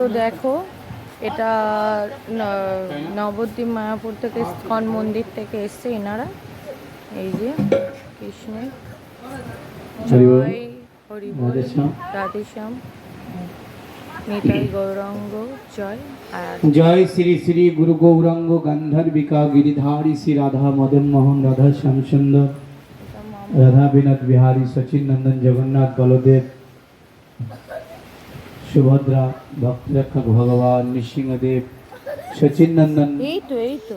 তো দেখো এটা নবদ্বীপ মায়াপুর থেকে ইস্কন মন্দির থেকে এসছে এনারা। এই যে কৃষ্ণের জয় হরি বল, রাধেশ্যাম, নিতাই গৌরাঙ্গ জয়। আর জয় শ্রী শ্রী গুরু গৌরাঙ্গ গান্ধার্বিকা গিরিধারী শ্রী রাধা মদন মোহন রাধা শ্যামসুন্দর রাধা বিনোদ বিহারী সচিন নন্দন জগন্নাথ বলদেব সুভদ্রা ভক্তরক্ষক ভগবান নৃসিংহদেব সচিন নন্দন এই তো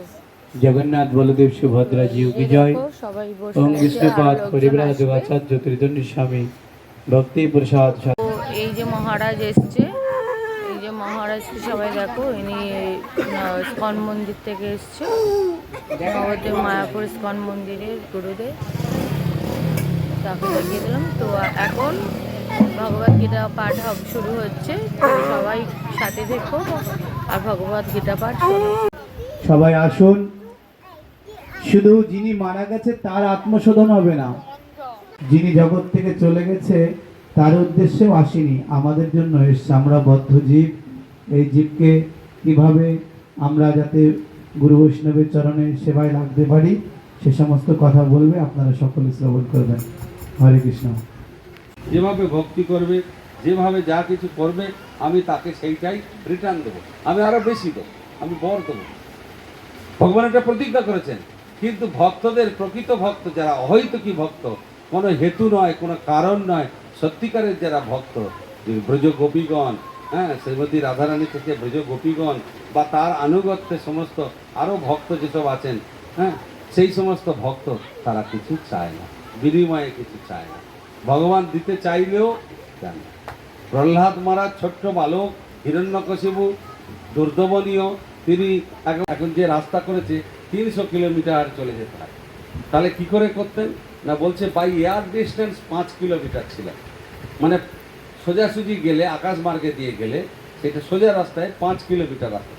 জগন্নাথ বলদেব সুভদ্রা জিউ বিজয় সবাই ওম বিষ্ণুপাদ পরিব্রাজ আচার্য ত্রিদণ্ডী স্বামী ভক্তি প্রসাদ। তো এই যে মহারাজ এসছে, এই যে মহারাজকে সবাই দেখো, ইনি ইস্কন মন্দির থেকে এসছে, নবদ্বীপ মায়াপুর ইস্কন মন্দিরের গুরুদেব, তাকে দেখিয়ে দিলাম। তো এখন ভগবদ গীতা পাঠ শুরু হচ্ছে, তো সবাই সাথে দেখো আর ভগবদ গীতা পাঠ শোনো। সবাই আসুন। শুধু যিনি মারা গেছে তার আত্মশোধন হবে না, যিনি জগৎ থেকে চলে গেছে তার উদ্দেশ্যেও আসেনি, আমাদের জন্য এসছে। আমরা বদ্ধ জীব, এই জীবকে কিভাবে আমরা যাতে গুরু বৈষ্ণবের চরণে সেবায় লাগতে পারি সে সমস্ত কথা বলবে, আপনারা সকলে শ্রবণ করবেন। হরে কৃষ্ণ। যেভাবে ভক্তি করবে, যেভাবে যা কিছু করবে, আমি তাকে সেইটাই রিটার্ন দেবো, আমি আরো বেশি দেবো, আমি বর দেবো। ভগবান একটা প্রতিজ্ঞা করেছেন। কিন্তু ভক্তদের, প্রকৃত ভক্ত যারা অহৈতুকী ভক্ত, কোনো হেতু নয়, কোনো কারণ নয়, সত্যিকারের যারা ভক্ত, ব্রজ গোপীগণ, হ্যাঁ, শ্রীমতী রাধারানী থেকে ব্রজ গোপীগণ বা তার আনুগত্যে সমস্ত আরও ভক্ত যেসব আছেন, হ্যাঁ, সেই সমস্ত ভক্ত তারা কিছু চায় না, বিনিময়ে কিছু চায় না। ভগবান দিতে চাইলেও দেন। প্রহ্লাদ মহারাজ ছোট্ট বালক, হিরণ্যকশিপু দুর্দমনীয়, তিনি এখন যে রাস্তা করেছে 300 কিলোমিটার চলে যেতে হয়। তাহলে কি করে করতেন না, বলছে বাই এয়ার ডিস্টেন্স 5 কিলোমিটার ছিল, মানে সোজাসুজি গেলে, আকাশ মার্গে দিয়ে গেলে সেটা সোজা রাস্তায় 5 কিলোমিটার রাস্তা।